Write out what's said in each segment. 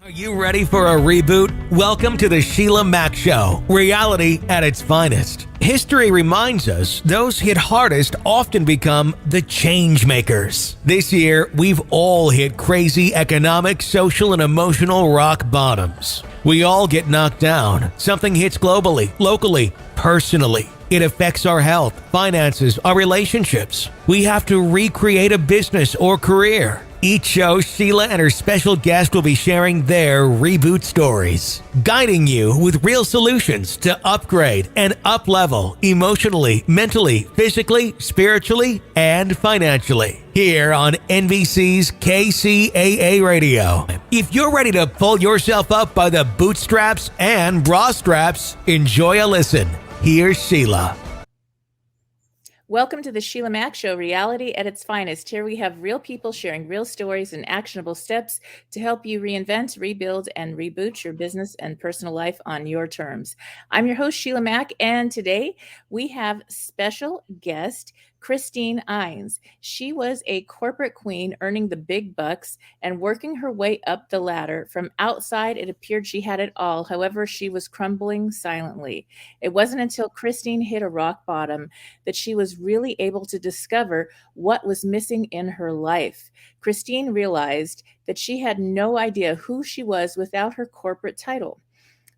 Are you ready for a reboot? Welcome to the Sheila Mack Show, reality at its finest. History reminds us those hit hardest often become the change makers. This year, we've all hit crazy economic, social, and emotional rock bottoms. We all get knocked down. Something hits globally, locally, personally. It affects our health, finances, our relationships. We have to recreate a business or career. Each show, Sheila and her special guest will be sharing their reboot stories, guiding you with real solutions to upgrade and up-level emotionally, mentally, physically, spiritually, and financially. Here on NBC's KCAA Radio. If you're ready to pull yourself up by the bootstraps and bra straps, enjoy a listen. Here's Sheila. Welcome to the Sheila Mack Show, reality at its finest. Here we have real people sharing real stories and actionable steps to help you reinvent, rebuild, and reboot your business and personal life on your terms. I'm your host, Sheila Mack, and today we have special guest, Christine Ines. She was a corporate queen earning the big bucks and working her way up the ladder. From outside, it appeared she had it all. However, she was crumbling silently. It wasn't until Christine hit a rock bottom that she was really able to discover what was missing in her life. Christine realized that she had no idea who she was without her corporate title,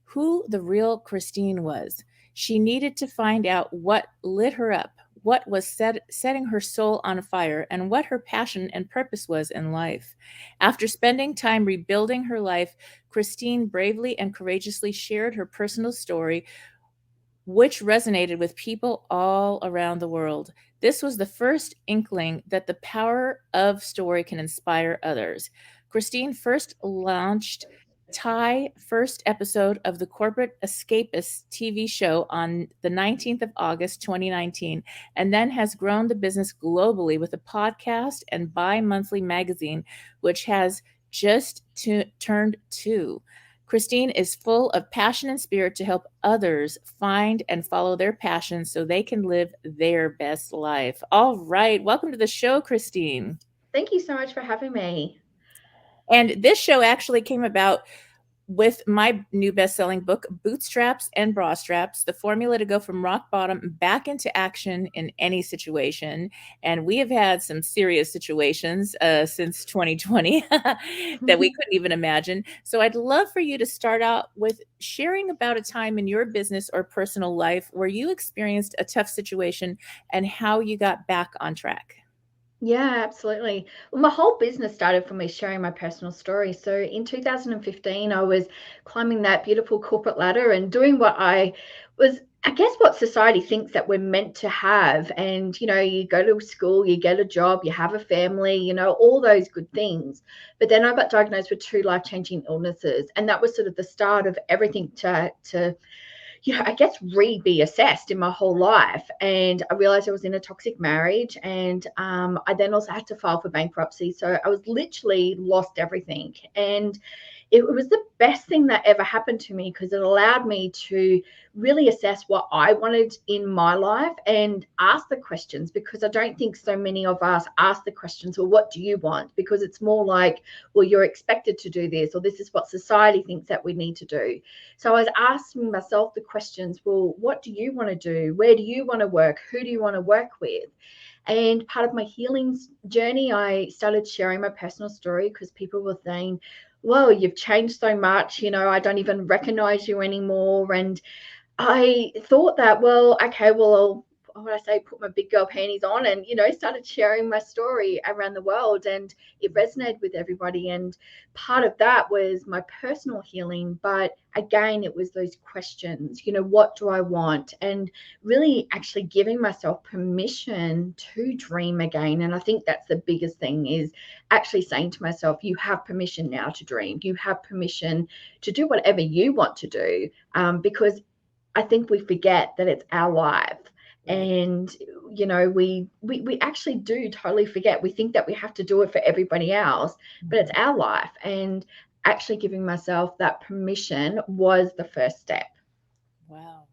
who the real Christine was. She needed to find out what lit her up, what was setting her soul on fire, and what her passion and purpose was in life. After spending time rebuilding her life, Christine bravely and courageously shared her personal story, which resonated with people all around the world. This was the first inkling that the power of story can inspire others. Christine first launched first episode of the Corporate Escapists TV show on the 19th of August, 2019, and then has grown the business globally with a podcast and bi-monthly magazine, which has just turned 2. Christine is full of passion and spirit to help others find and follow their passions so they can live their best life. All right. Welcome to the show, Christine. Thank you so much for having me. And this show actually came about with my new best-selling book, Bootstraps and Bra Straps, the formula to go from rock bottom back into action in any situation. And we have had some serious situations since 2020 that we couldn't even imagine. So I'd love for you to start out with sharing about a time in your business or personal life where you experienced a tough situation and how you got back on track. Yeah, absolutely. Well, my whole business started from me sharing my personal story. So in 2015, I was climbing that beautiful corporate ladder and doing what I guess, what society thinks that we're meant to have. And, you go to school, you get a job, you have a family, all those good things. But then I got diagnosed with 2 life-changing illnesses. And that was sort of the start of everything to I guess be assessed in my whole life. And I realized I was in a toxic marriage, and I then also had to file for bankruptcy. So I was literally lost everything. And it was the best thing that ever happened to me because it allowed me to really assess what I wanted in my life and ask the questions, because I don't think so many of us ask the questions, well, what do you want? Because it's more like, well, you're expected to do this, or this is what society thinks that we need to do. So I was asking myself the questions, well, what do you want to do? Where do you want to work? Who do you want to work with? And part of my healing journey, I started sharing my personal story because people were saying, well, you've changed so much, I don't even recognize you anymore. And I thought that, well, okay, well, what I say, put my big girl panties on and, started sharing my story around the world, and it resonated with everybody. And part of that was my personal healing. But again, it was those questions, what do I want? And really actually giving myself permission to dream again. And I think that's the biggest thing, is actually saying to myself, you have permission now to dream. You have permission to do whatever you want to do, because I think we forget that it's our life. And, we actually do totally forget. We think that we have to do it for everybody else, but it's our life. And actually giving myself that permission was the first step. Wow.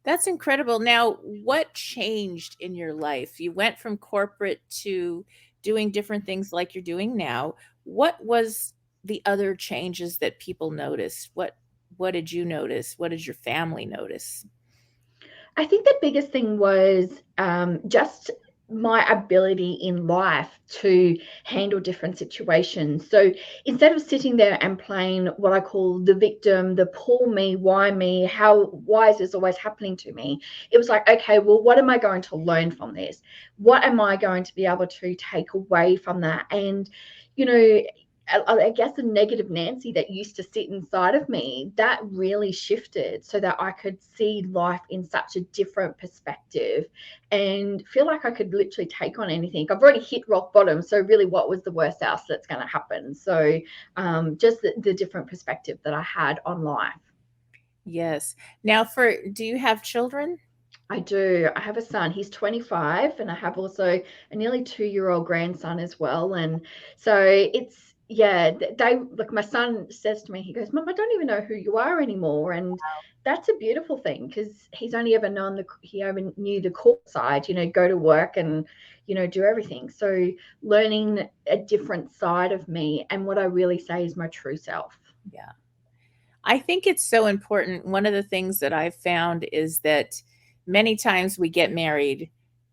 That's incredible. Now, what changed in your life? You went from corporate to doing different things like you're doing now. What was the other changes that people notice? What did you notice? What did your family notice? I think the biggest thing was just my ability in life to handle different situations. So instead of sitting there and playing what I call the victim, the poor me, why is this always happening to me? It was like, okay, well, what am I going to learn from this? What am I going to be able to take away from that? And, you know, I guess the negative Nancy that used to sit inside of me, that really shifted so that I could see life in such a different perspective and feel like I could literally take on anything. I've already hit rock bottom. So really, what was the worst else that's going to happen? So just the different perspective that I had on life. Yes. Now, do you have children? I do. I have a son. He's 25, and I have also a nearly 2-year-old grandson as well. And so it's, yeah, they like my son says to me, he goes, Mum, I don't even know who you are anymore. And that's a beautiful thing because he's only ever he only knew the corporate side, go to work and, do everything. So learning a different side of me and what I really say is my true self. Yeah. I think it's so important. One of the things that I've found is that many times we get married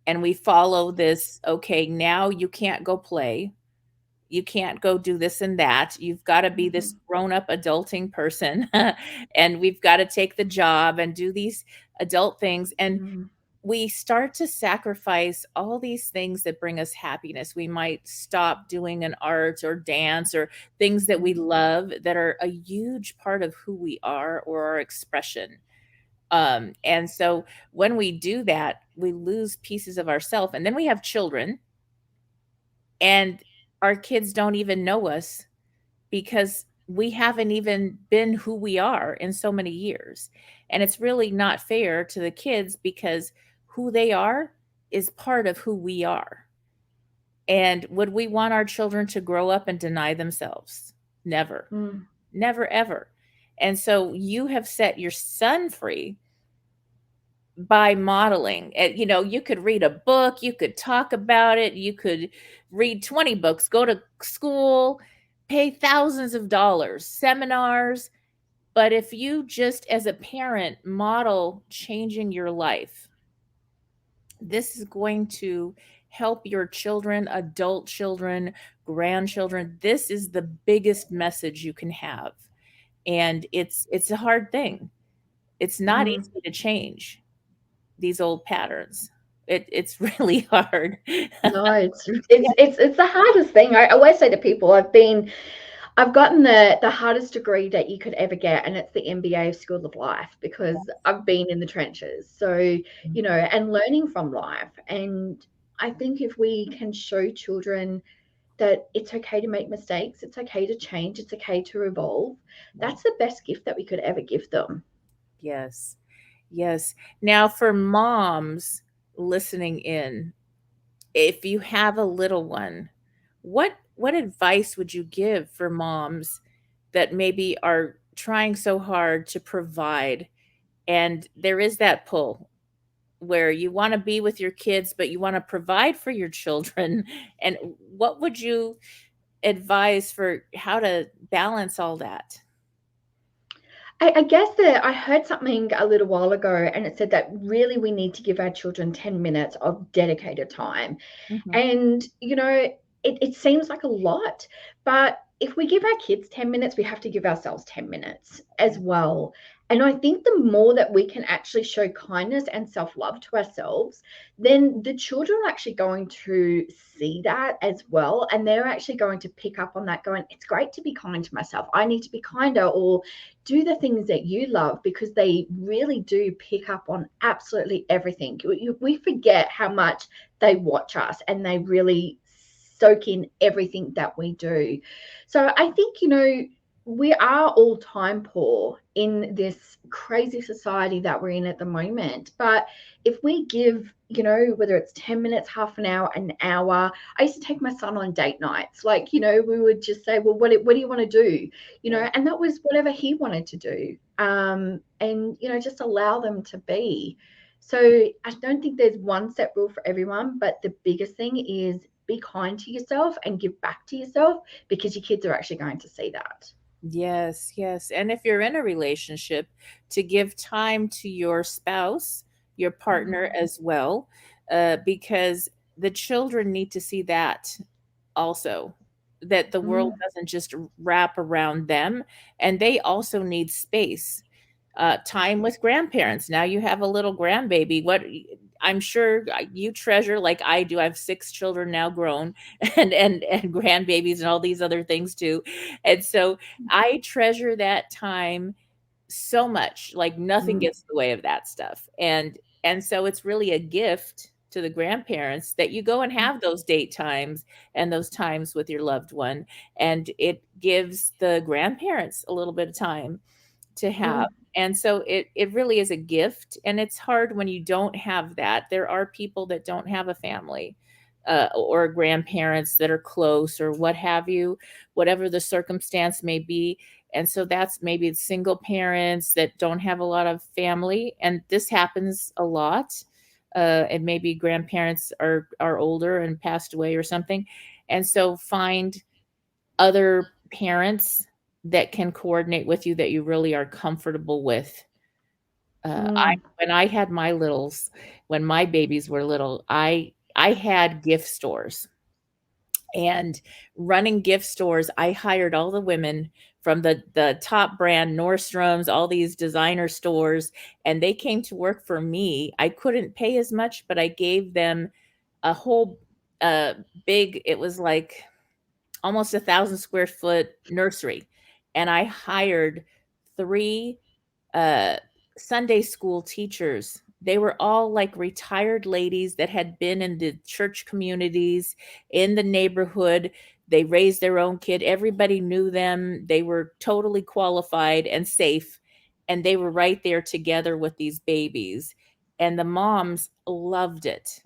and we follow this, okay, now you can't go play. You can't go do this and that. You've got to be this grown-up adulting person and we've got to take the job and do these adult things. And we start to sacrifice all these things that bring us happiness. We might stop doing an art or dance or things that we love that are a huge part of who we are or our expression. And so when we do that, we lose pieces of ourselves. And then we have children, and our kids don't even know us because we haven't even been who we are in so many years. And it's really not fair to the kids because who they are is part of who we are. And would we want our children to grow up and deny themselves? Never, never, ever. And so you have set your son free by modeling. You could read a book, you could talk about it, you could read 20 books, go to school, pay thousands of dollars, seminars. But if you just as a parent model changing your life, this is going to help your children, adult children, grandchildren. This is the biggest message you can have. And it's a hard thing. It's not easy to change these old patterns. It's really hard. No, it's the hardest thing. I always say to people, I've gotten the hardest degree that you could ever get, and it's the MBA of School of Life because I've been in the trenches. So, and learning from life. And I think if we can show children that it's okay to make mistakes, it's okay to change, it's okay to evolve, that's the best gift that we could ever give them. Yes. Yes. Now, for moms listening in, if you have a little one, what advice would you give for moms that maybe are trying so hard to provide, and there is that pull where you want to be with your kids but you want to provide for your children? And what would you advise for how to balance all that? I guess that I heard something a little while ago, and it said that really we need to give our children 10 minutes of dedicated time. Mhm. And, it seems like a lot, but if we give our kids 10 minutes, we have to give ourselves 10 minutes as well. And I think the more that we can actually show kindness and self-love to ourselves, then the children are actually going to see that as well. And they're actually going to pick up on that, going, it's great to be kind to myself. I need to be kinder, or do the things that you love, because they really do pick up on absolutely everything. We forget how much they watch us and they really soak in everything that we do. So I think, we are all time poor in this crazy society that we're in at the moment. But if we give, whether it's 10 minutes, half an hour, an hour, I used to take my son on date nights. Like, we would just say, well, what do you want to do? And that was whatever he wanted to do. And, just allow them to be. So I don't think there's one set rule for everyone, but the biggest thing is be kind to yourself and give back to yourself, because your kids are actually going to see that. Yes, yes. And if you're in a relationship, to give time to your spouse, your partner Mm, as well, because the children need to see that also, that the world mm, doesn't just wrap around them, and they also need space. Time with grandparents. Now you have a little grandbaby. What I'm sure you treasure, like I do. I have 6 children now grown, and grandbabies and all these other things too. And so I treasure that time so much. Like nothing mm, gets in the way of that stuff. And so it's really a gift to the grandparents that you go and have those date times and those times with your loved one, and it gives the grandparents a little bit of time to have. mm, And so it really is a gift, and it's hard when you don't have that. There are people that don't have a family, or grandparents that are close or what have you, whatever the circumstance may be. And so that's maybe single parents that don't have a lot of family, and this happens a lot. And maybe grandparents are older and passed away or something, and so find other parents that can coordinate with you that you really are comfortable with. I mm, when I had my littles, when my babies were little, I had gift stores, and running gift stores, I hired all the women from the top brand Nordstrom's, all these designer stores, and they came to work for me. I couldn't pay as much, but I gave them a whole big, it was like almost 1,000 square foot nursery, and I hired 3 uh, Sunday school teachers. They were all like retired ladies that had been in the church communities in the neighborhood. They raised their own kid. Everybody knew them. They were totally qualified and safe. And they were right there together with these babies. And the moms loved it.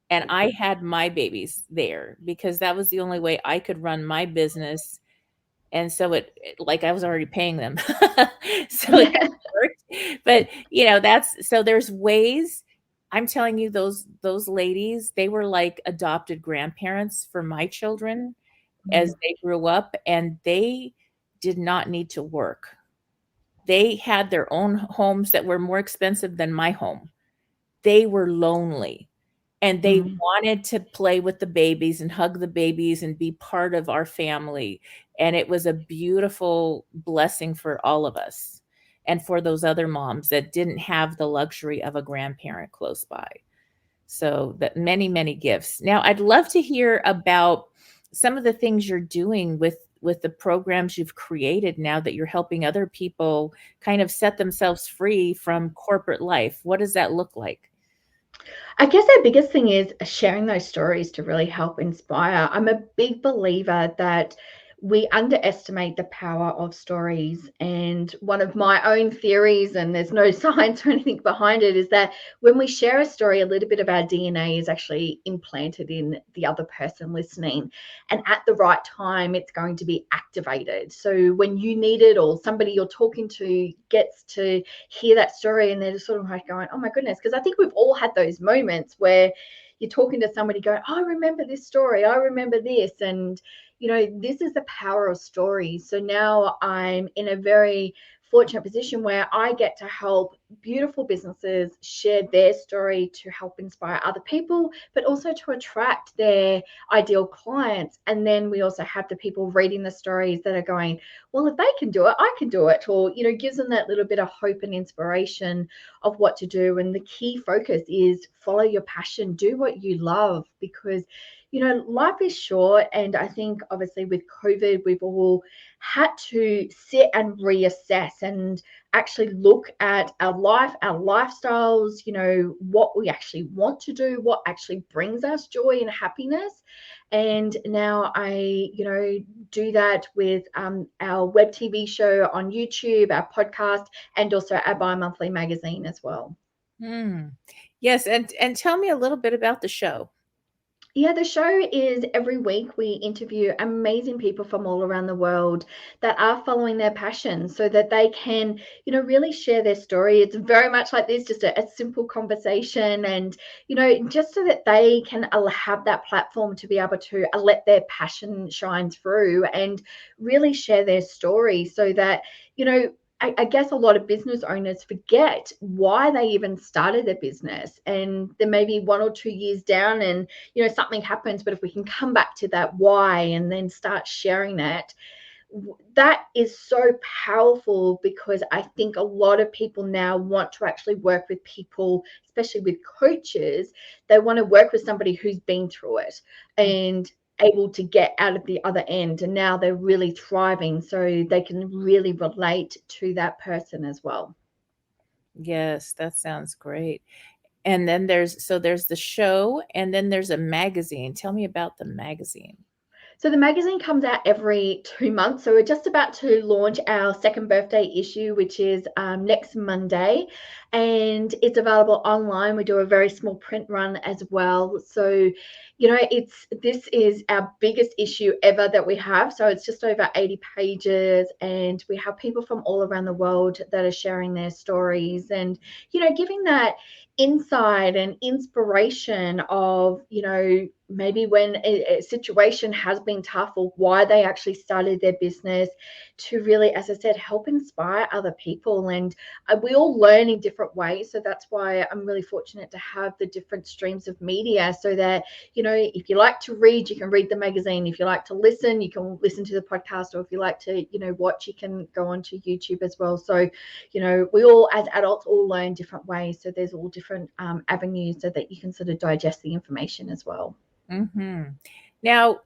And I had my babies there because that was the only way I could run my business, and so like I was already paying them. So it yeah. worked. But, that's so there's ways. I'm telling you, those ladies, they were like adopted grandparents for my children as Mm, they grew up, and they did not need to work. They had their own homes that were more expensive than my home. They were lonely, and they mm, wanted to play with the babies and hug the babies and be part of our family, and it was a beautiful blessing for all of us, and for those other moms that didn't have the luxury of a grandparent close by. So that many, many gifts. Now, I'd love to hear about some of the things you're doing with the programs you've created now that you're helping other people kind of set themselves free from corporate life. What does that look like? I guess our biggest thing is sharing those stories to really help inspire. I'm a big believer that we underestimate the power of stories. And one of my own theories, and there's no science or anything behind it, is that when we share a story, a little bit of our DNA is actually implanted in the other person listening. And at the right time, it's going to be activated. So when you need it, or somebody you're talking to gets to hear that story, and they're just sort of like going, oh my goodness. Because I think we've all had those moments where you're talking to somebody going, oh, I remember this story, I remember this. And this is the power of stories. So now I'm in a very fortunate position where I get to help beautiful businesses share their story to help inspire other people, but also to attract their ideal clients. And then we also have the people reading the stories that are going, well, if they can do it, I can do it. Or, gives them that little bit of hope and inspiration of what to do. And the key focus is follow your passion, do what you love, because life is short. And I think obviously with COVID, we've all had to sit and reassess and actually look at our life, our lifestyles, what we actually want to do, what actually brings us joy and happiness. And now I, do that with our web TV show on YouTube, our podcast, and also our bi-monthly magazine as well. Hmm. Yes, and tell me a little bit about the show. Yeah, the show is every week we interview amazing people from all around the world that are following their passion so that they can, really share their story. It's very much like this, just a simple conversation and, just so that they can have that platform to be able to let their passion shine through and really share their story so that, I guess a lot of business owners forget why they even started their business. And then maybe 1 or 2 years down and something happens, but if we can come back to that why and then start sharing that, that is so powerful, because I think a lot of people now want to actually work with people, especially with coaches. They want to work with somebody who's been through it and able to get out of the other end, and now they're really thriving, so they can really relate to that person as well. Yes, that sounds great. And then there's the show, and then there's a magazine. Tell me about the magazine. So the magazine comes out every 2 months. So we're just about to launch our second birthday issue, which is next Monday, and it's available online. We do a very small print run as well. So, this is our biggest issue ever that we have. So it's just over 80 pages, and we have people from all around the world that are sharing their stories and, giving that insight and inspiration of, maybe when a situation has been tough, or why they actually started their business, to really, as I said, help inspire other people. And we all learn in different ways. So that's why I'm really fortunate to have the different streams of media, so that, if you like to read, you can read the magazine. If you like to listen, you can listen to the podcast. Or if you like to, watch, you can go onto YouTube as well. So, we all, as adults, all learn different ways. So there's all different avenues so that you can sort of digest the information as well. Now,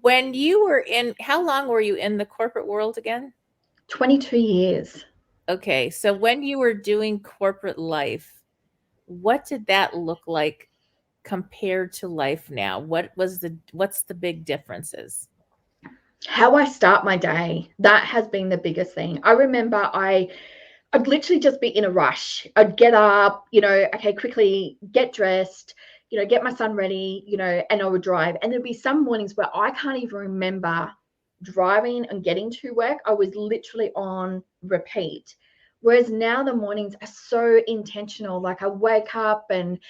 when you were in, how long were you in the corporate world again? 22 years. Okay, so when you were doing corporate life, what did that look like compared to life now? What's the big differences? How I start my day, that has been the biggest thing. I remember I'd literally just be in a rush. I'd get up, okay, quickly get dressed, get my son ready, and I would drive. And there'd be some mornings where I can't even remember driving and getting to work. I was literally on repeat. Whereas now the mornings are so intentional. Like I wake up and,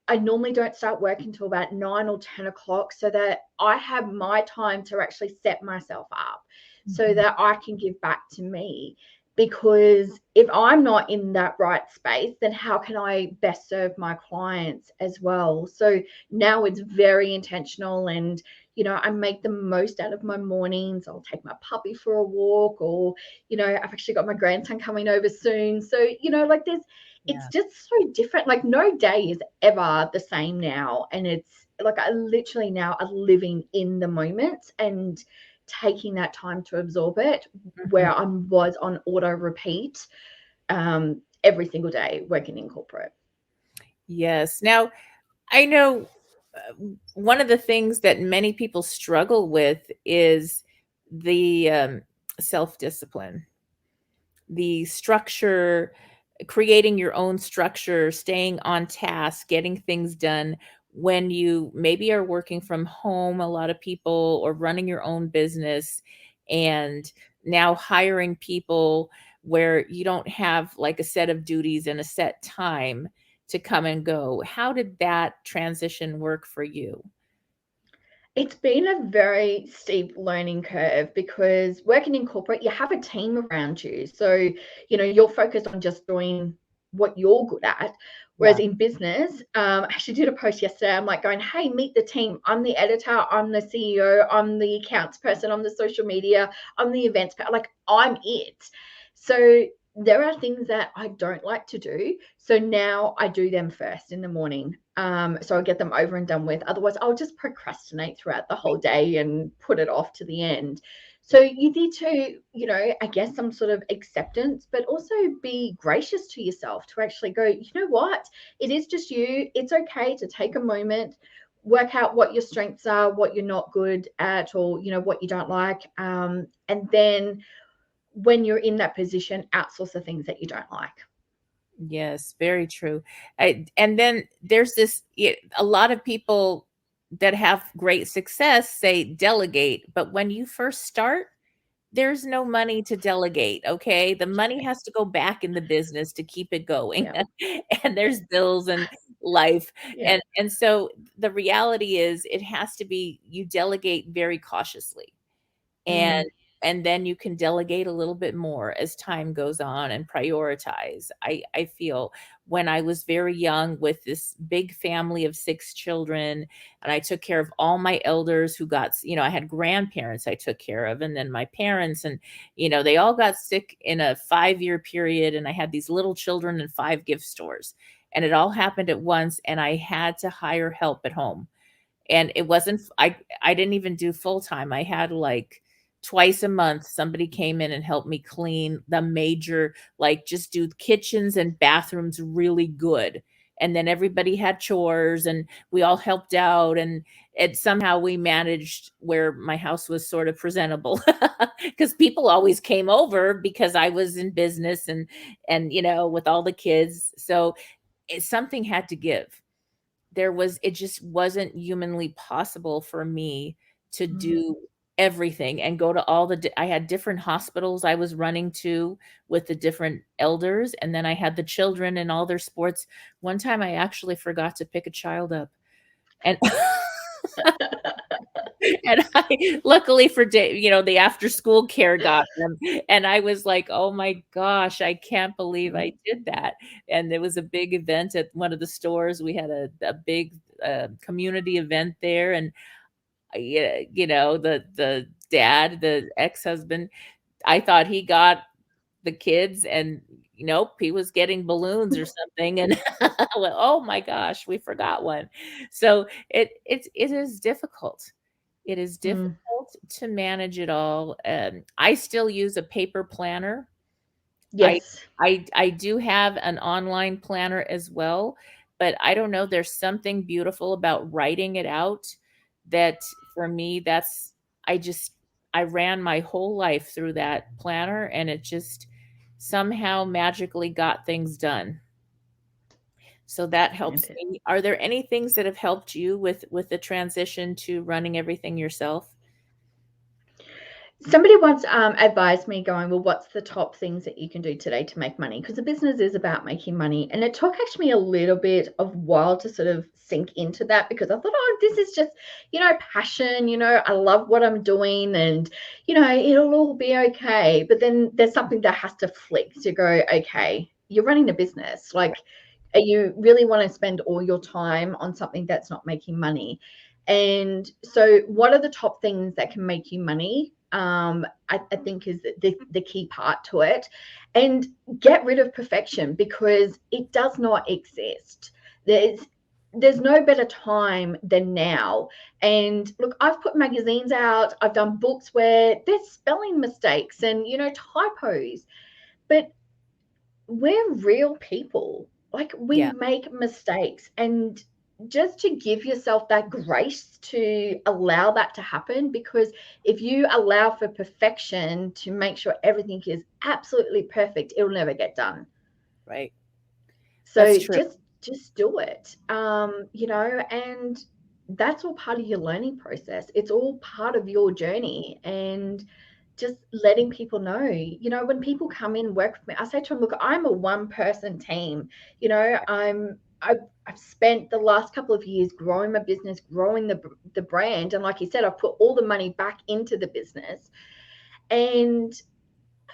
I normally don't start work until about 9 or 10 o'clock, so that I have my time to actually set myself up so that I can give back to me. Because if I'm not in that right space, then how can I best serve my clients as well? So now it's very intentional, and, I make the most out of my mornings. I'll take my puppy for a walk, or, I've actually got my grandson coming over soon. So, like it's just so different. Like no day is ever the same now. And it's like I literally now are living in the moment and taking that time to absorb it, where I was on auto repeat every single day working in corporate. Yes. Now, I know one of the things that many people struggle with is the self-discipline, the structure, creating your own structure, staying on task, getting things done when you maybe are working from home, a lot of people, or running your own business, and now hiring people where you don't have like a set of duties and a set time to come and go. How did that transition work for you? It's been a very steep learning curve, because working in corporate, you have a team around you. So, you're focused on just doing what you're good at. Whereas Yeah. in business, I actually did a post yesterday. I'm like going, hey, meet the team. I'm the editor. I'm the CEO. I'm the accounts person. I'm the social media. I'm the events. Like I'm it. So there are things that I don't like to do. So now I do them first in the morning. So I'll get them over and done with. Otherwise, I'll just procrastinate throughout the whole day and put it off to the end. So you need to, I guess some sort of acceptance, but also be gracious to yourself to actually go, you know what? It is just you. It's okay to take a moment, work out what your strengths are, what you're not good at, or, what you don't like. And then when you're in that position, outsource the things that you don't like. Yes, very true. And then there's a lot of people that have great success say delegate, but when you first start, there's no money to delegate, okay? The money has to go back in the business to keep it going. Yeah. And there's bills and life. Yeah. And so the reality is it has to be you delegate very cautiously. And Mm. and then you can delegate a little bit more as time goes on and prioritize. I feel when I was very young with this big family of 6 children, and I took care of all my elders who got I had grandparents I took care of, and then my parents, and they all got sick in a 5-year period, and I had these little children and 5 gift stores. And it all happened at once, and I had to hire help at home. And it wasn't I didn't even do full time. I had like twice a month somebody came in and helped me clean the major, like, just do kitchens and bathrooms really good. And then everybody had chores and we all helped out, and it somehow we managed where my house was sort of presentable because people always came over because I was in business, and with all the kids. So something had to give. It just wasn't humanly possible for me to Mm. do everything and go to all I had different hospitals I was running to with the different elders, and then I had the children and all their sports. One time I actually forgot to pick a child up, and and I luckily for the after school care got them, and I was like, "Oh my gosh, I can't believe I did that." And there was a big event at one of the stores. We had a big community event there, and the dad, the ex-husband, I thought he got the kids, and nope, he was getting balloons or something, and I went, "Oh my gosh, we forgot one." So it is difficult. It is Mm. difficult to manage it all. I still use a paper planner. I Yes. I do have an online planner as well, but I don't know, there's something beautiful about writing it out that for me I just I ran my whole life through that planner, and it just somehow magically got things done. So that helps Fantastic. me. Are there any things that have helped you with the transition to running everything yourself? Somebody once advised me, going, well, what's the top things that you can do today to make money? Because the business is about making money. And it took actually me a little bit of while to sort of sink into that, because I thought, oh, this is just, passion. I love what I'm doing, and, it'll all be okay. But then there's something that has to flick to go, okay, you're running a business. Like, are you really want to spend all your time on something that's not making money? And so, what are the top things that can make you money? I think is the key part to it. And get rid of perfection, because it does not exist. There's no better time than now. And look, I've put magazines out, I've done books where there's spelling mistakes and typos, but we're real people. Like, we Yeah, make mistakes, and just to give yourself that grace to allow that to happen, because if you allow for perfection to make sure everything is absolutely perfect, it'll never get done. right. That's So true. just do it. And that's all part of your learning process. It's all part of your journey. And just letting people know, when people come in and work with me, I say to them, look, I'm a one person team. I've spent the last couple of years growing my business, growing the brand. And like you said, I've put all the money back into the business. And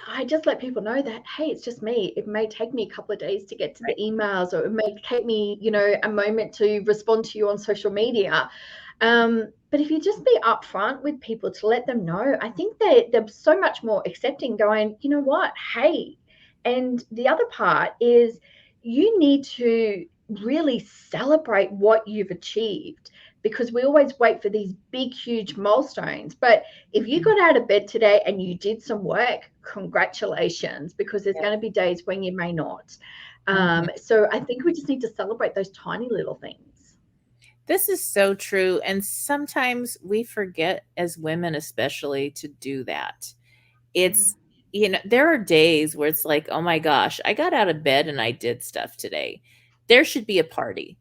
I just let people know that, hey, it's just me. It may take me a couple of days to get to the Right. emails, or it may take me, a moment to respond to you on social media. But if you just be upfront with people to let them know, I think they're so much more accepting, going, you know what, hey. And the other part is, you need to really celebrate what you've achieved, because we always wait for these big, huge milestones. But if you got out of bed today and you did some work, congratulations, because there's Yeah. going to be days when you may not. Mhm. So I think we just need to celebrate those tiny little things. This is so true, and sometimes we forget as women especially to do that. It's Mm. there are days where it's like, oh my gosh, I got out of bed and I did stuff today. There should be a party.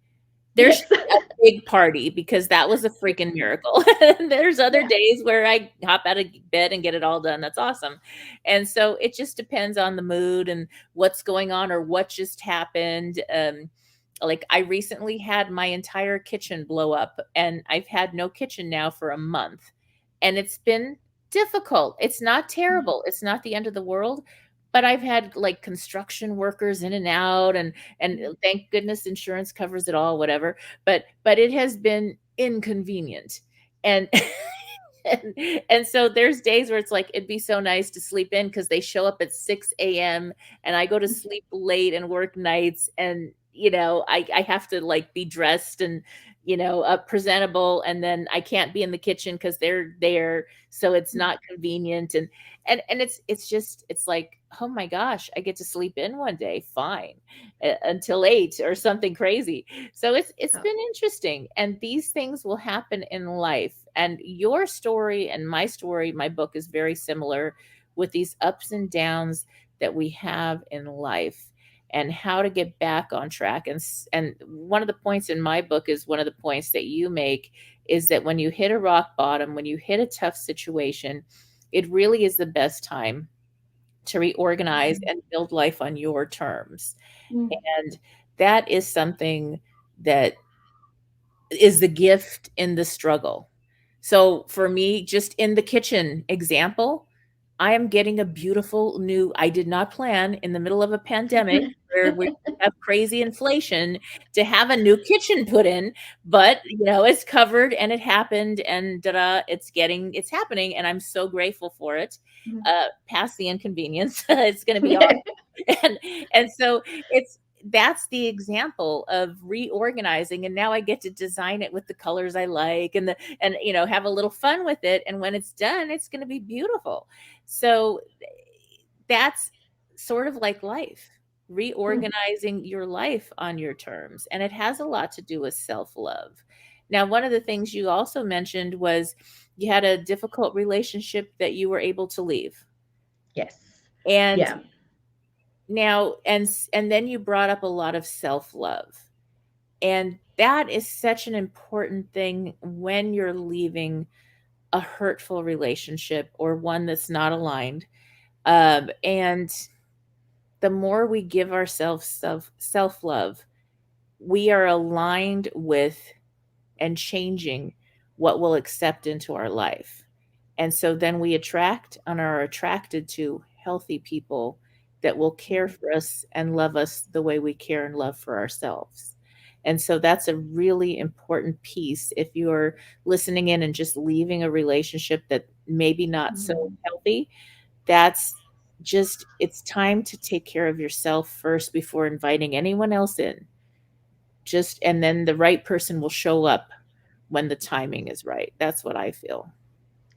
There should Yes. be a big party because that was a freaking miracle. And there's other Yeah. days where I hop out of bed and get it all done. That's awesome. And so it just depends on the mood and what's going on or what just happened. Like I recently had my entire kitchen blow up and I've had no kitchen now for a month. And it's been difficult. It's not terrible. It's not the end of the world, but I've had like construction workers in and out and thank goodness insurance covers it all, whatever. But it has been inconvenient. And and so there's days where it's like it'd be so nice to sleep in because they show up at 6 a.m. and I go to sleep late and work nights and I have to like be dressed and presentable, and then I can't be in the kitchen because they're there, so it's not convenient. And it's like, oh my gosh, I get to sleep in one day, fine, until 8 or something crazy. So it's Oh. been interesting, and these things will happen in life. And your story and my story, my book is very similar with these ups and downs that we have in life and how to get back on track. And one of the points in my book is one of the points that you make is that when you hit a rock bottom, when you hit a tough situation, it really is the best time to reorganize Mhm. and build life on your terms. Mm. And that is something that is the gift in the struggle. So for me, just in the kitchen example, I am getting a beautiful new, I did not plan in the middle of a pandemic where we have crazy inflation to have a new kitchen put in, but it's covered and it happened and it's happening. And I'm so grateful for it. Mhm. Past the inconvenience, it's going to be Yeah. awesome. And, and so that's the example of reorganizing, and now I get to design it with the colors I like and have a little fun with it, and when it's done it's going to be beautiful. So that's sort of like life, Mm. reorganizing your life on your terms, and it has a lot to do with self-love. Now, one of the things you also mentioned was you had a difficult relationship that you were able to leave. Yes. And Yeah. now and then you brought up a lot of self-love. And that is such an important thing when you're leaving a hurtful relationship or one that's not aligned. And the more we give ourselves self love, we are aligned with and changing what we'll accept into our life. And so then we attract and are attracted to healthy people that will care Mhm. for us and love us the way we care and love for ourselves. And so that's a really important piece. If you're listening in and just leaving a relationship that maybe not so Mhm. healthy, that's just, it's time to take care of yourself first before inviting anyone else in. Just, and then the right person will show up when the timing is right. That's what I feel.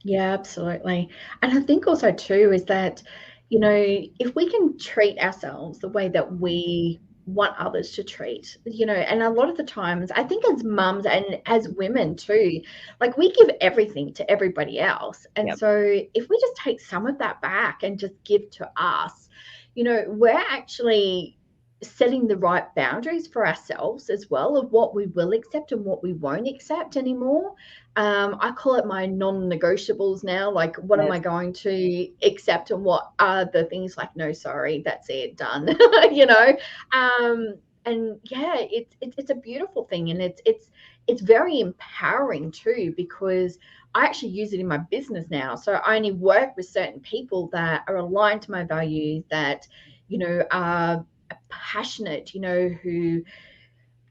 Yeah, absolutely. And I think also too is that, if we can treat ourselves the way that we want others to treat, and a lot of the times, I think as mums and as women too, like we give everything to everybody else. And Yep. so if we just take some of that back and just give to us, we're actually setting the right boundaries for ourselves as well of what we will accept and what we won't accept anymore. I call it my non-negotiables now. Like, what am Yes. I going to accept, and what are the things like, no, sorry, that's it, done. And yeah, it's a beautiful thing, and it's very empowering too because I actually use it in my business now. So I only work with certain people that are aligned to my values, that are passionate, who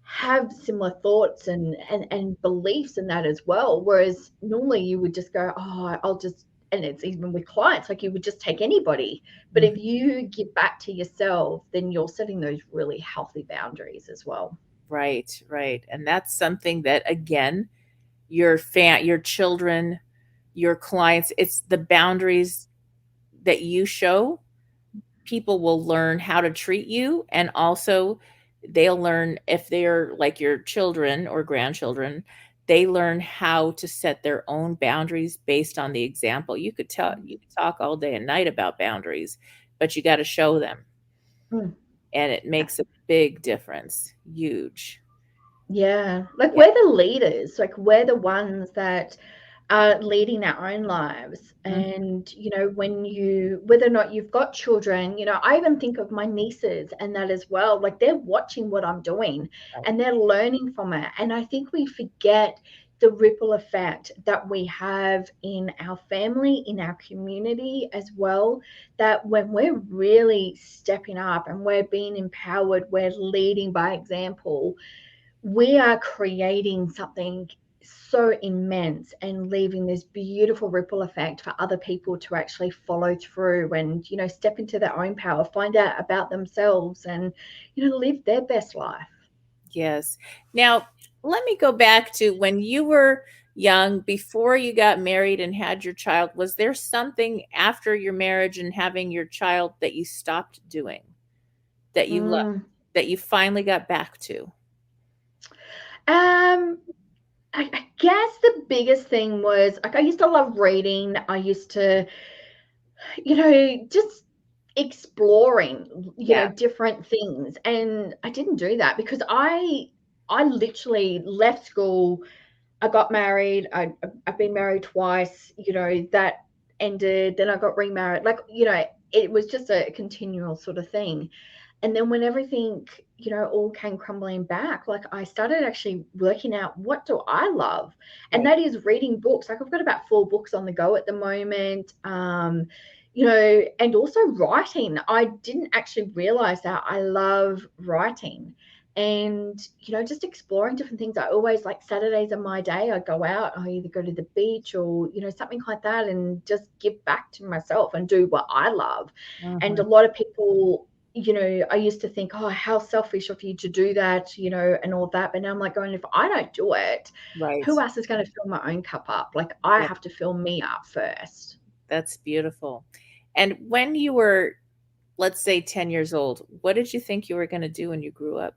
have similar thoughts and beliefs in that as well. Whereas normally you would just go, oh, I'll just, and it's even with clients, like you would just take anybody. But if Mhm. you give back to yourself, then you're setting those really healthy boundaries as well. Right, right. And that's something that again, your children, your clients, it's the boundaries that you show, people will learn how to treat you, and also they'll learn if they're like your children or grandchildren, they learn how to set their own boundaries based on the example. You could talk all day and night about boundaries, but you got to show them, Mm. and it makes a big difference. Huge. Yeah, like Yeah. we're the leaders, like we're the ones that are leading our own lives. Mhm. And, when whether or not you've got children, I even think of my nieces and that as well. Like they're watching what I'm doing Right. and they're learning from it. And I think we forget the ripple effect that we have in our family, in our community as well. That when we're really stepping up and we're being empowered, we're leading by example, we are creating something so immense and leaving this beautiful ripple effect for other people to actually follow through and step into their own power, find out about themselves, and live their best life. Yes. Now, let me go back to when you were young, before you got married and had your child. Was there something after your marriage and having your child that you stopped doing, that you loved, Mm. that you finally got back to? um I guess the biggest thing was, like, I used to love reading. I used to, just exploring, Yeah. different things. And I didn't do that because I literally left school. I got married. I've been married twice. That ended. Then I got remarried. Like, it was just a continual sort of thing. And then when everything, all came crumbling back, like I started actually working out, what do I love? And Right. that is reading books. Like I've got about 4 books on the go at the moment. And also writing. I didn't actually realize that I love writing. And just exploring different things. I always, like, Saturdays are my day. I go out, I either go to the beach or something like that, and just give back to myself and do what I love. And a Mhm. lot of people, I used to think, oh, how selfish of you to do that, and all that. But now I'm like going, if I don't do it, Right. who else is going to fill my own cup up? Like I Yeah, have to fill me up first. that's beautiful. And when you were, let's say, 10 years old, what did you think you were going to do when you grew up?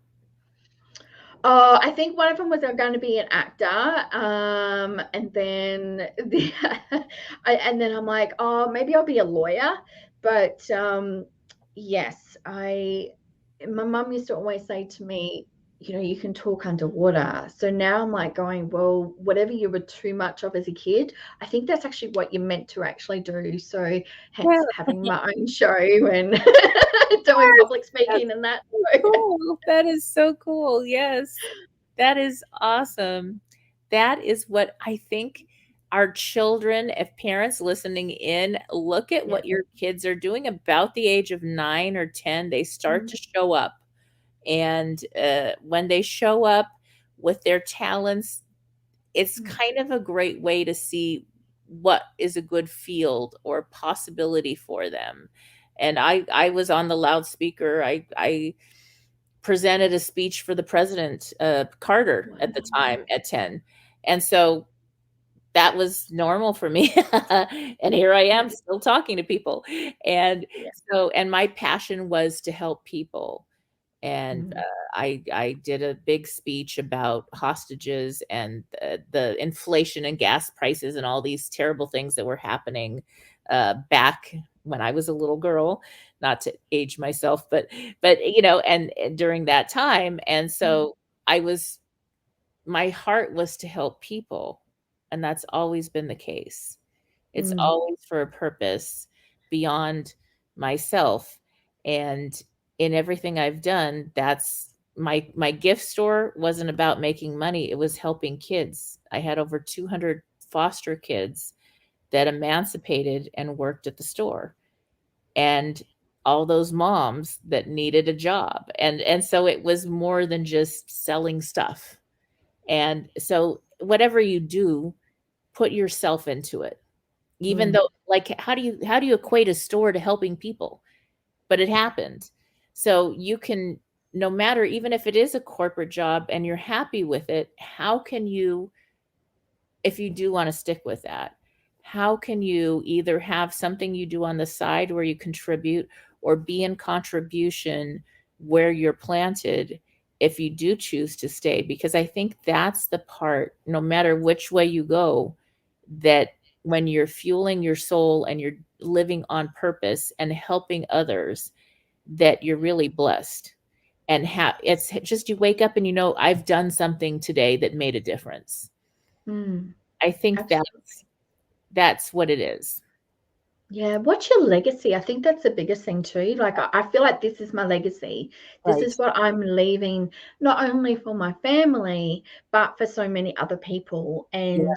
I think one of them was going to be an actor, and then and then I'm like, oh, maybe I'll be a lawyer. But yes, my mum used to always say to me, you can talk underwater. So now I'm like going, well, whatever you were too much of as a kid, I think that's actually what you're meant to actually do. So Yeah. hence having my own show and doing Yes, public that's speaking and that. so cool. That is so cool. Yes. That is awesome. That is what I think our children, if parents listening in, look at Yeah. what your kids are doing about the age of 9 or 10, they start Mm, to show up. And when they show up with their talents, it's mm, kind of a great way to see what is a good field or possibility for them. And I was on the loudspeaker. I presented a speech for the president, Carter, at the wow. time at 10. And so that was normal for me. And here I Yeah, am still talking to people. And yeah. and my passion was to help people. And Mm, I did a big speech about hostages and the inflation and gas prices and all these terrible things that were happening back when I was a little girl. Not to age myself, but and during that time. And mm, so I was my heart was to help people, and that's always been the case. It's mm, always for a purpose beyond myself. And in everything I've done, that's my gift store wasn't about making money, it was helping kids. I had over 200 foster kids that emancipated and worked at the store. And all those moms that needed a job. And so it was more than just selling stuff. And so whatever you do, put yourself into it, even mm, though, like, how do you equate a store to helping people? But it happened. So you can, no matter, even if it is a corporate job and you're happy with it, how can you, if you do want to stick with that, how can you either have something you do on the side where you contribute, or be in contribution where you're planted if you do choose to stay, because I think that's the part, no matter which way you go, that when you're fueling your soul and you're living on purpose and helping others, that you're really blessed. And it's just, you wake up and you know, I've done something today that made a difference. Mm, I think absolutely. that's what it is. Yeah, what's your legacy? I think that's the biggest thing too. Like I feel like this is my legacy. This Right. is what I'm leaving, not only for my family, but for so many other people. Yeah. And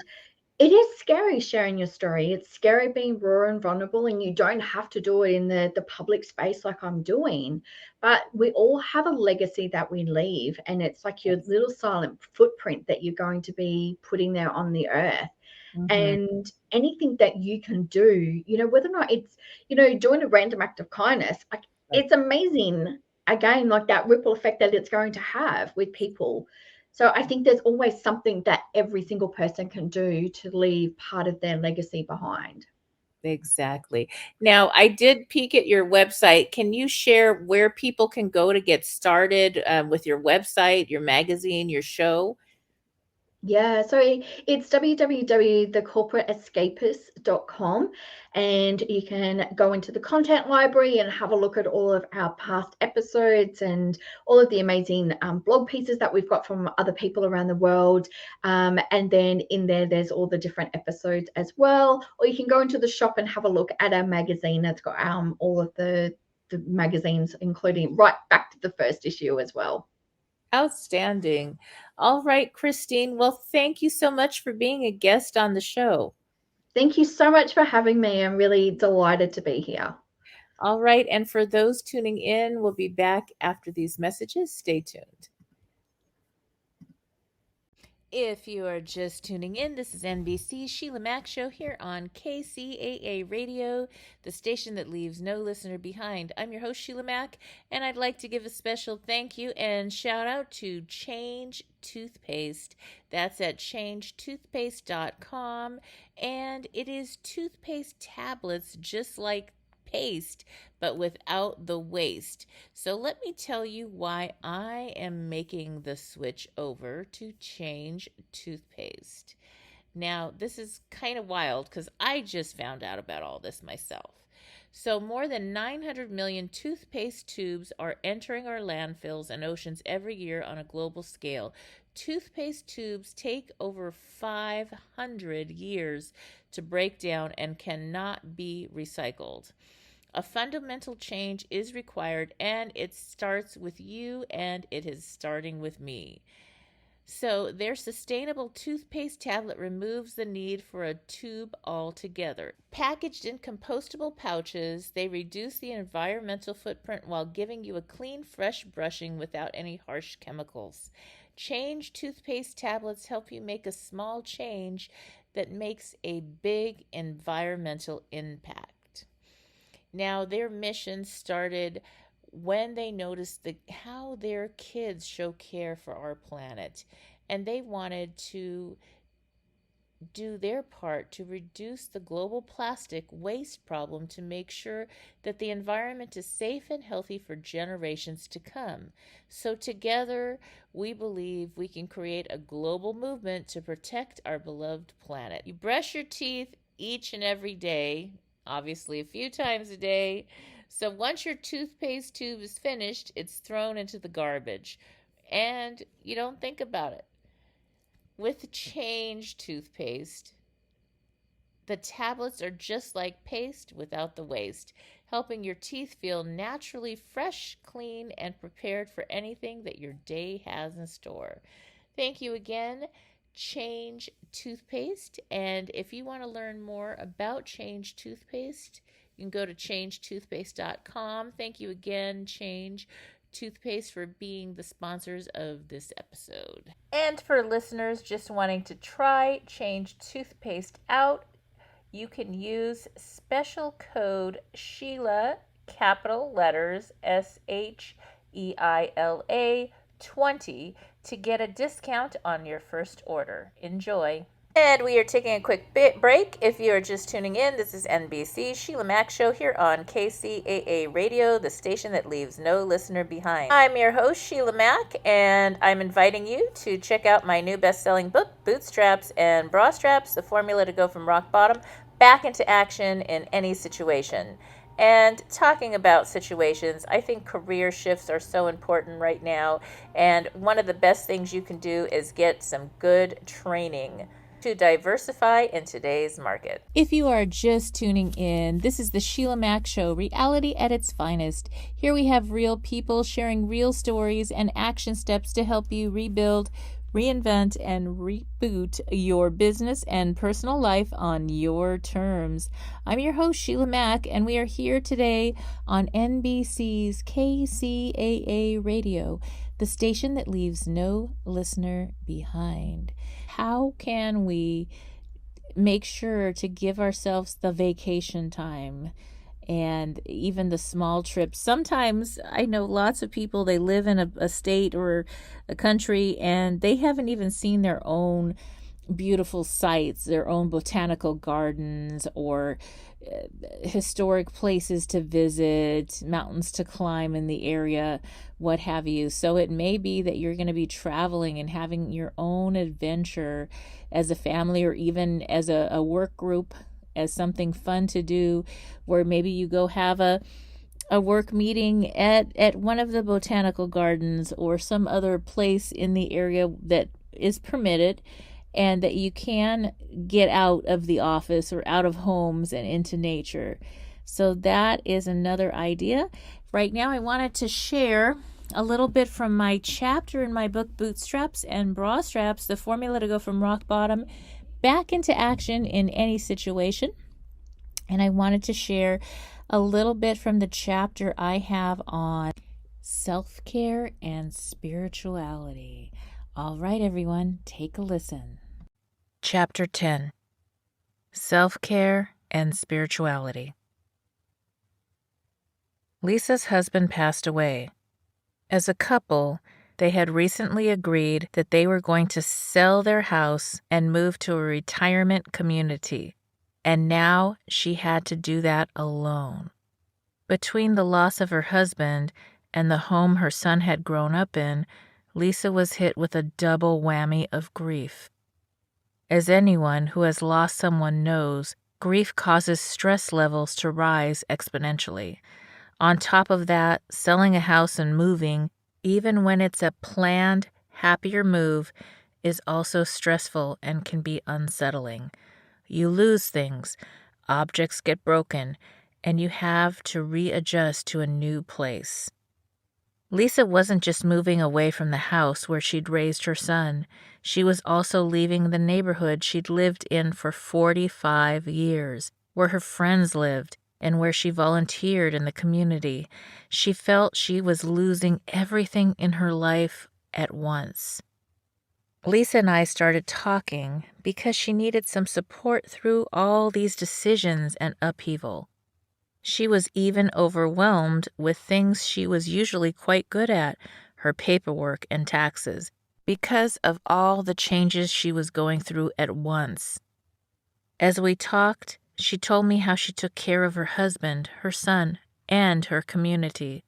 it is scary sharing your story. It's scary being raw and vulnerable, and you don't have to do it in the public space like I'm doing. But we all have a legacy that we leave, and it's like your little silent footprint that you're going to be putting there on the earth. Mhm. And anything that you can do, whether or not it's, doing a random act of kindness, like Right. it's amazing. Again, like that ripple effect that it's going to have with people. So I think there's always something that every single person can do to leave part of their legacy behind. Exactly. Now, I did peek at your website. Can you share where people can go to get started with your website, your magazine, your show? Yeah, so it's www.thecorporateescapist.com, and you can go into the content library and have a look at all of our past episodes and all of the amazing blog pieces that we've got from other people around the world. And then in there, there's all the different episodes as well. Or you can go into the shop and have a look at our magazine. It's got all of the magazines, including right back to the first issue as well. Outstanding. All right, Christine. Well, thank you so much for being a guest on the show. Thank you so much for having me. I'm really delighted to be here. All right. And for those tuning in, we'll be back after these messages. Stay tuned. If you are just tuning in, this is NBC Sheila Mack Show here on KCAA Radio, the station that leaves no listener behind. I'm your host, Sheila Mack, and I'd like to give a special thank you and shout out to Change Toothpaste. That's at changetoothpaste.com, and it is toothpaste tablets just like paste, but without the waste. So let me tell you why I am making the switch over to Change Toothpaste. Now, this is kind of wild because I just found out about all this myself. So, more than 900 million toothpaste tubes are entering our landfills and oceans every year on a global scale. Toothpaste tubes take over 500 years to break down and cannot be recycled. A fundamental change is required, and it starts with you, and it is starting with me. So, their sustainable toothpaste tablet removes the need for a tube altogether. Packaged in compostable pouches, they reduce the environmental footprint while giving you a clean, fresh brushing without any harsh chemicals. Change toothpaste tablets help you make a small change that makes a big environmental impact. Now, their mission started when they noticed how their kids show care for our planet, and they wanted to do their part to reduce the global plastic waste problem to make sure that the environment is safe and healthy for generations to come. So, together, we believe we can create a global movement to protect our beloved planet. You brush your teeth each and every day, obviously, a few times a day. So, once your toothpaste tube is finished, it's thrown into the garbage. And you don't think about it. With Change toothpaste, the tablets are just like paste without the waste, helping your teeth feel naturally fresh, clean, and prepared for anything that your day has in store. Thank you again, Change Toothpaste. And if you want to learn more about Change Toothpaste, you can go to changetoothpaste.com. Thank you again, Change Toothpaste, for being the sponsors of this episode. And for listeners just wanting to try Change Toothpaste out, you can use special code Sheila, capital letters SHEILA 20 to get a discount on your first order. Enjoy. And we are taking a quick break. If you are just tuning in, this is NBC Sheila Mack Show here on KCAA Radio, the station that leaves no listener behind. I'm your host, Sheila Mack, and I'm inviting you to check out my new best-selling book, Bootstraps and Bra Straps, the formula to go from rock bottom back into action in any situation. And talking about situations, I think career shifts are so important right now, and one of the best things you can do is get some good training to diversify in today's market. If you are just tuning in, this is the Sheila Mack Show, reality at its finest. Here we have real people sharing real stories and action steps to help you rebuild, reinvent, and reboot your business and personal life on your terms. I'm your host, Sheila Mack, and we are here today on NBC's KCAA Radio, the station that leaves no listener behind. How can we make sure to give ourselves the vacation time and even the small trips? Sometimes I know lots of people, they live in a state or a country and they haven't even seen their own beautiful sites, their own botanical gardens or historic places to visit, mountains to climb in the area, what have you. So it may be that you're going to be traveling and having your own adventure as a family or even as a work group, as something fun to do, where maybe you go have a work meeting at one of the botanical gardens or some other place in the area that is permitted, and that you can get out of the office or out of homes and into nature. So that is another idea. Right now, I wanted to share a little bit from my chapter in my book, Bootstraps and Bra Straps, the formula to go from rock bottom back into action in any situation. And I wanted to share a little bit from the chapter I have on self-care and spirituality. All right, everyone, take a listen. Chapter 10, Self-Care and Spirituality. Lisa's husband passed away. As a couple, they had recently agreed that they were going to sell their house and move to a retirement community, and now she had to do that alone. Between the loss of her husband and the home her son had grown up in, Lisa was hit with a double whammy of grief. As anyone who has lost someone knows, grief causes stress levels to rise exponentially. On top of that, selling a house and moving, even when it's a planned, happier move, is also stressful and can be unsettling. You lose things, objects get broken, and you have to readjust to a new place. Lisa wasn't just moving away from the house where she'd raised her son. She was also leaving the neighborhood she'd lived in for 45 years, where her friends lived, and where she volunteered in the community. She felt she was losing everything in her life at once. Lisa and I started talking because she needed some support through all these decisions and upheaval. She was even overwhelmed with things she was usually quite good at, her paperwork and taxes, because of all the changes she was going through at once. As we talked, she told me how she took care of her husband, her son, and her community.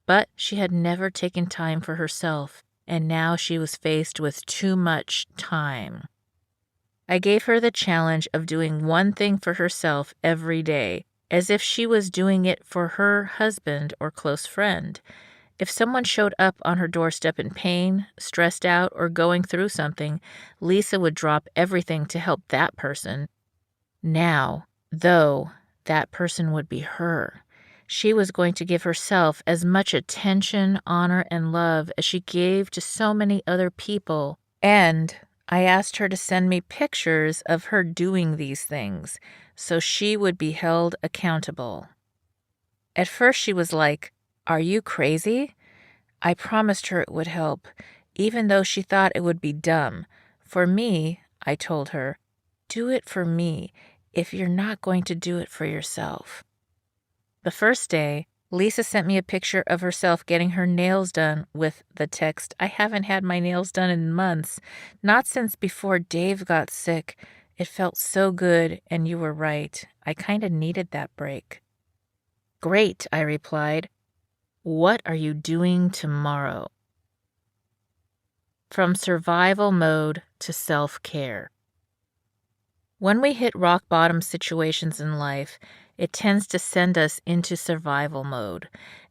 But she had never taken time for herself, and now she was faced with too much time. I gave her the challenge of doing one thing for herself every day, as if she was doing it for her husband or close friend. If someone showed up on her doorstep in pain, stressed out, or going through something, Lisa would drop everything to help that person. Now, though, that person would be her. She was going to give herself as much attention, honor, and love as she gave to so many other people. And I asked her to send me pictures of her doing these things, so she would be held accountable. At first she was like, "Are you crazy?" I promised her it would help, even though she thought it would be dumb. For me, I told her, do it for me if you're not going to do it for yourself. The first day, Lisa sent me a picture of herself getting her nails done with the text, "I haven't had my nails done in months, not since before Dave got sick. It felt so good, and you were right. I kind of needed that break." "Great," I replied. "What are you doing tomorrow?" From survival mode to self-care. When we hit rock bottom situations in life, it tends to send us into survival mode.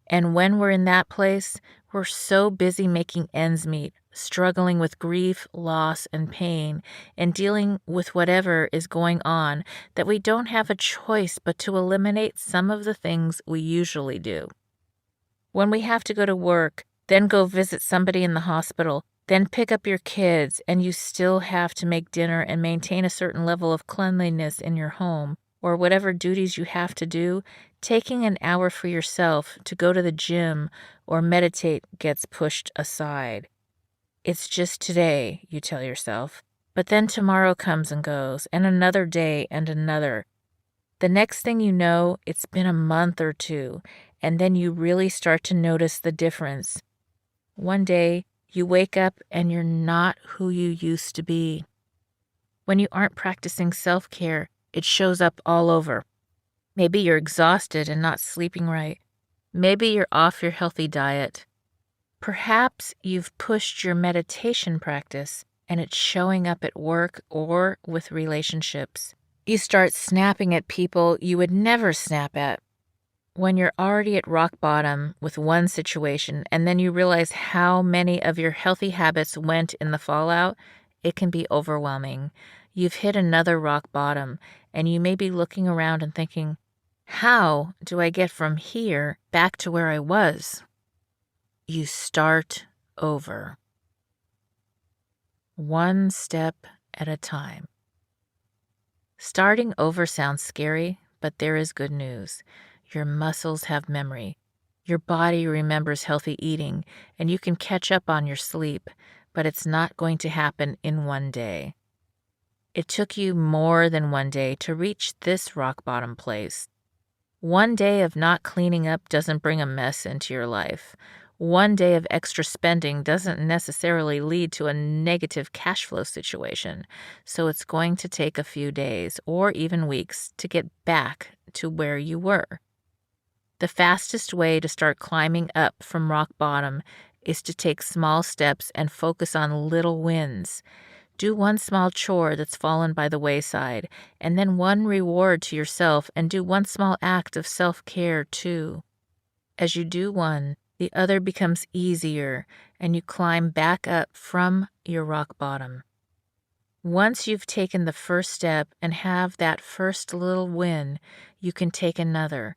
And when we're in that place, we're so busy making ends meet, struggling with grief, loss, and pain, and dealing with whatever is going on that we don't have a choice but to eliminate some of the things we usually do. When we have to go to work, then go visit somebody in the hospital, then pick up your kids, and you still have to make dinner and maintain a certain level of cleanliness in your home, or whatever duties you have to do, taking an hour for yourself to go to the gym or meditate gets pushed aside. It's just today, you tell yourself, but then tomorrow comes and goes, and another day and another. The next thing you know, it's been a month or two, and then you really start to notice the difference. One day, you wake up and you're not who you used to be. When you aren't practicing self-care, it shows up all over. Maybe you're exhausted and not sleeping right. Maybe you're off your healthy diet. Perhaps you've pushed your meditation practice and it's showing up at work or with relationships. You start snapping at people you would never snap at. When you're already at rock bottom with one situation and then you realize how many of your healthy habits went in the fallout, it can be overwhelming. You've hit another rock bottom and you may be looking around and thinking, how do I get from here back to where I was? You start over. One step at a time. Starting over sounds scary, but there is good news. Your muscles have memory. Your body remembers healthy eating, and you can catch up on your sleep, but it's not going to happen in one day. It took you more than one day to reach this rock bottom place. One day of not cleaning up doesn't bring a mess into your life. One day of extra spending doesn't necessarily lead to a negative cash flow situation, so it's going to take a few days or even weeks to get back to where you were. The fastest way to start climbing up from rock bottom is to take small steps and focus on little wins. Do one small chore that's fallen by the wayside, and then one reward to yourself, and do one small act of self-care too. As you do one, the other becomes easier, and you climb back up from your rock bottom. Once you've taken the first step and have that first little win, you can take another.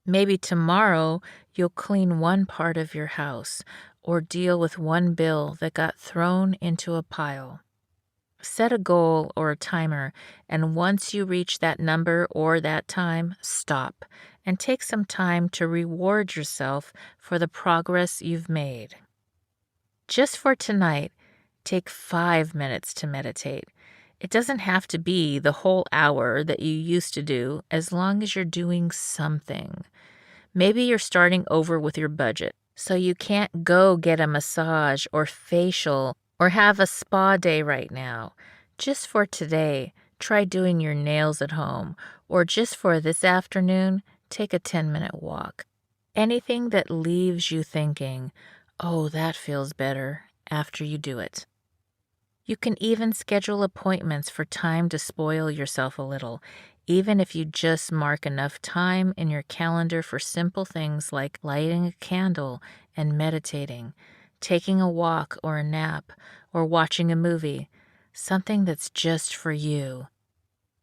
Maybe tomorrow you'll clean one part of your house or deal with one bill that got thrown into a pile. Set a goal or a timer, and once you reach that number or that time, stop and take some time to reward yourself for the progress you've made. Just for tonight, take 5 minutes to meditate. It doesn't have to be the whole hour that you used to do, as long as you're doing something. Maybe you're starting over with your budget, so you can't go get a massage or facial or have a spa day right now. Just for today, try doing your nails at home, or just for this afternoon, take a 10-minute walk. Anything that leaves you thinking, oh, that feels better, after you do it. You can even schedule appointments for time to spoil yourself a little, even if you just mark enough time in your calendar for simple things like lighting a candle and meditating, taking a walk or a nap, or watching a movie, something that's just for you.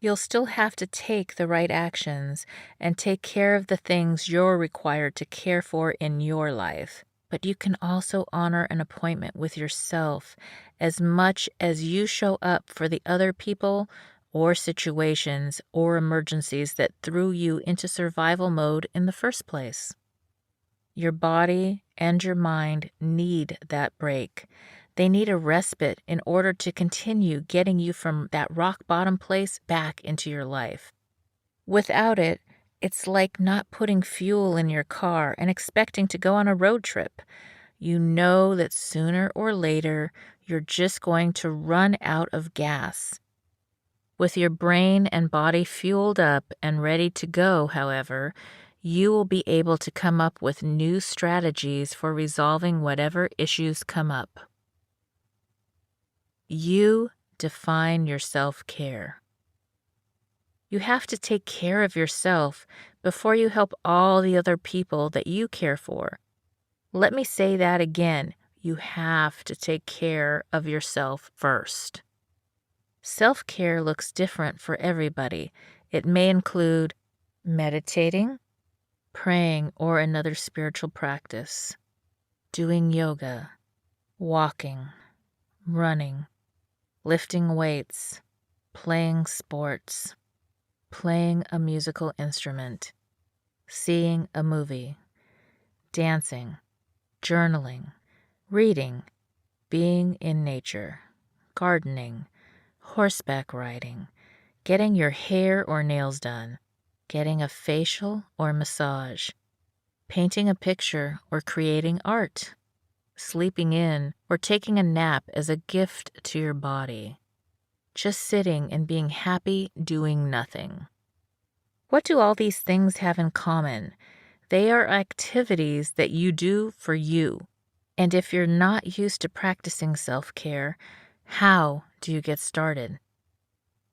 You'll still have to take the right actions and take care of the things you're required to care for in your life. But you can also honor an appointment with yourself as much as you show up for the other people or situations or emergencies that threw you into survival mode in the first place. Your body and your mind need that break. They need a respite in order to continue getting you from that rock bottom place back into your life. Without it, It's like not putting fuel in your car and expecting to go on a road trip. You know that sooner or later you're just going to run out of gas. With your brain and body fueled up and ready to go, however, you will be able to come up with new strategies for resolving whatever issues come up. You define your self-care. You have to take care of yourself before you help all the other people that you care for. Let me say that again. You have to take care of yourself first. Self-care looks different for everybody. It may include meditating, praying or another spiritual practice, doing yoga, walking, running, lifting weights, playing sports, playing a musical instrument, seeing a movie, dancing, journaling, reading, being in nature, gardening, horseback riding, getting your hair or nails done, getting a facial or massage, painting a picture or creating art, sleeping in or taking a nap as a gift to your body, just sitting and being happy doing nothing. What do all these things have in common? They are activities that you do for you. And if you're not used to practicing self-care, how do you get started?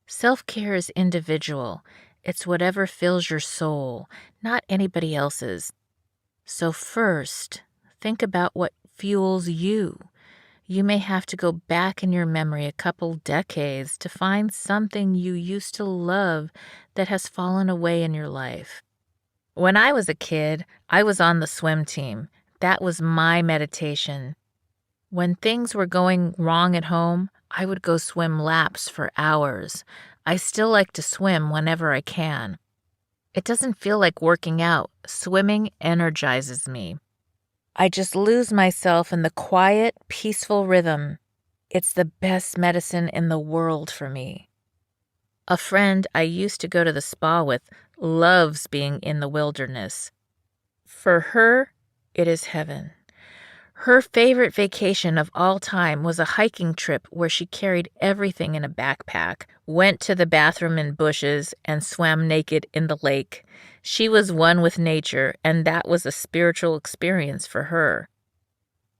Self-care is individual. It's whatever fills your soul, not anybody else's. So first, think about what fuels you. You may have to go back in your memory a couple decades to find something you used to love that has fallen away in your life. When I was a kid, I was on the swim team. That was my meditation. When things were going wrong at home, I would go swim laps for hours. I still like to swim whenever I can. It doesn't feel like working out. Swimming energizes me. I just lose myself in the quiet, peaceful rhythm. It's the best medicine in the world for me. A friend I used to go to the spa with loves being in the wilderness. For her, it is heaven. Her favorite vacation of all time was a hiking trip where she carried everything in a backpack, went to the bathroom in bushes, and swam naked in the lake. She was one with nature, and that was a spiritual experience for her.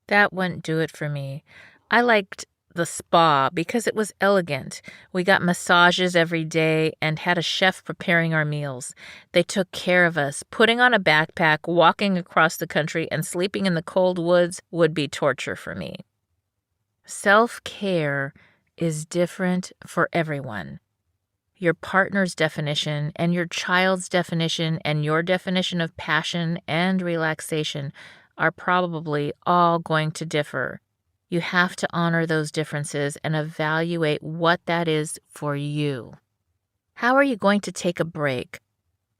That wouldn't do it for me. I liked the spa because it was elegant. We got massages every day and had a chef preparing our meals. They took care of us. Putting on a backpack, walking across the country, and sleeping in the cold woods would be torture for me. Self-care is different for everyone. Your partner's definition and your child's definition and your definition of passion and relaxation are probably all going to differ. You have to honor those differences and evaluate what that is for you. How are you going to take a break?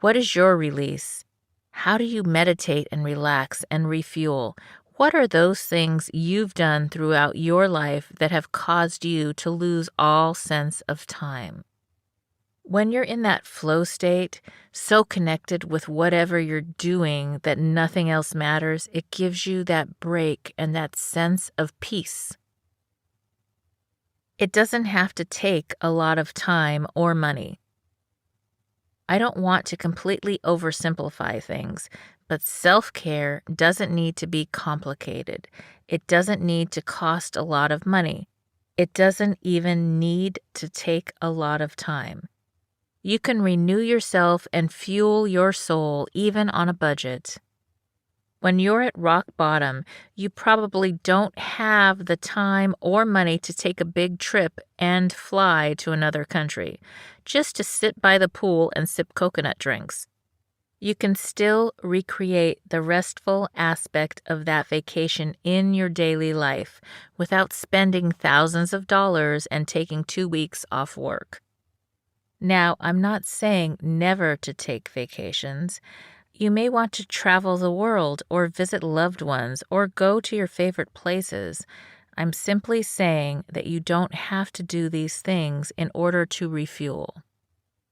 What is your release? How do you meditate and relax and refuel? What are those things you've done throughout your life that have caused you to lose all sense of time? When you're in that flow state, so connected with whatever you're doing that nothing else matters, it gives you that break and that sense of peace. It doesn't have to take a lot of time or money. I don't want to completely oversimplify things, but self-care doesn't need to be complicated. It doesn't need to cost a lot of money. It doesn't even need to take a lot of time. You can renew yourself and fuel your soul even on a budget. When you're at rock bottom, you probably don't have the time or money to take a big trip and fly to another country, just to sit by the pool and sip coconut drinks. You can still recreate the restful aspect of that vacation in your daily life without spending thousands of dollars and taking 2 weeks off work. Now, I'm not saying never to take vacations. You may want to travel the world or visit loved ones or go to your favorite places. I'm simply saying that you don't have to do these things in order to refuel.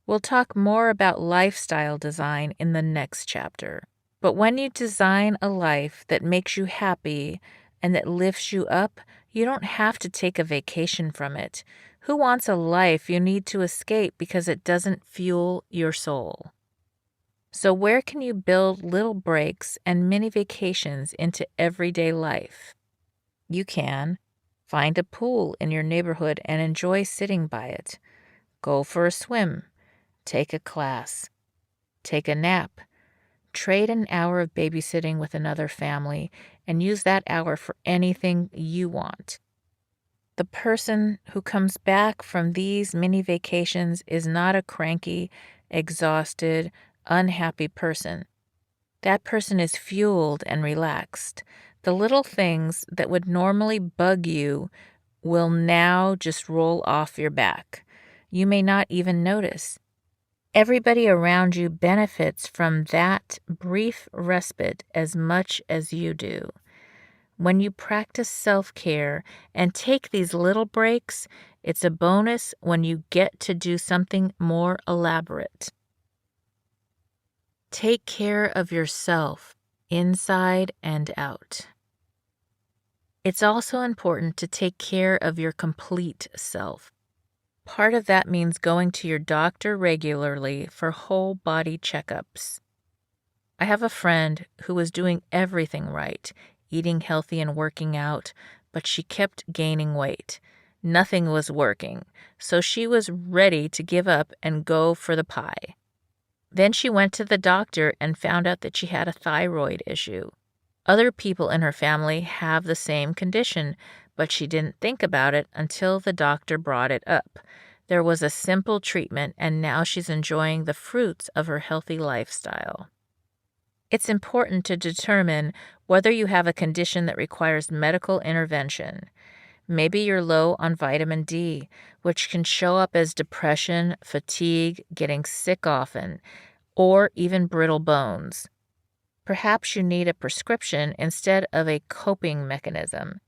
We'll talk more about lifestyle design in the next chapter. But when you design a life that makes you happy and that lifts you up, you don't have to take a vacation from it. Who wants a life you need to escape because it doesn't fuel your soul? So where can you build little breaks and mini vacations into everyday life? You can find a pool in your neighborhood and enjoy sitting by it. Go for a swim. Take a class. Take a nap. Trade an hour of babysitting with another family and use that hour for anything you want. The person who comes back from these mini vacations is not a cranky, exhausted, unhappy person. That person is fueled and relaxed. The little things that would normally bug you will now just roll off your back. You may not even notice. Everybody around you benefits from that brief respite as much as you do. When you practice self-care and take these little breaks, it's a bonus when you get to do something more elaborate. Take care of yourself, inside and out. It's also important to take care of your complete self. Part of that means going to your doctor regularly for whole body checkups. I have a friend who was doing everything right, eating healthy and working out, but she kept gaining weight. Nothing was working, so she was ready to give up and go for the pie. Then she went to the doctor and found out that she had a thyroid issue. Other people in her family have the same condition, but she didn't think about it until the doctor brought it up. There was a simple treatment, and now she's enjoying the fruits of her healthy lifestyle. It's important to determine whether you have a condition that requires medical intervention. Maybe you're low on vitamin D, which can show up as depression, fatigue, getting sick often, or even brittle bones. Perhaps you need a prescription instead of a coping mechanism.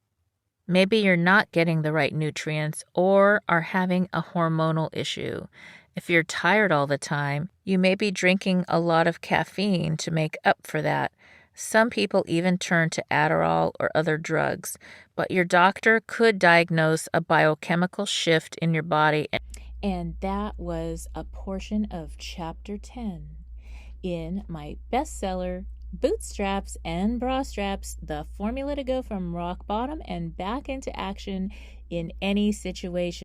Maybe you're not getting the right nutrients or are having a hormonal issue. If you're tired all the time, you may be drinking a lot of caffeine to make up for that. Some people even turn to Adderall or other drugs, but your doctor could diagnose a biochemical shift in your body. And that was a portion of Chapter 10 in my bestseller, Bootstraps and Bra Straps, the formula to go from rock bottom and back into action in any situation.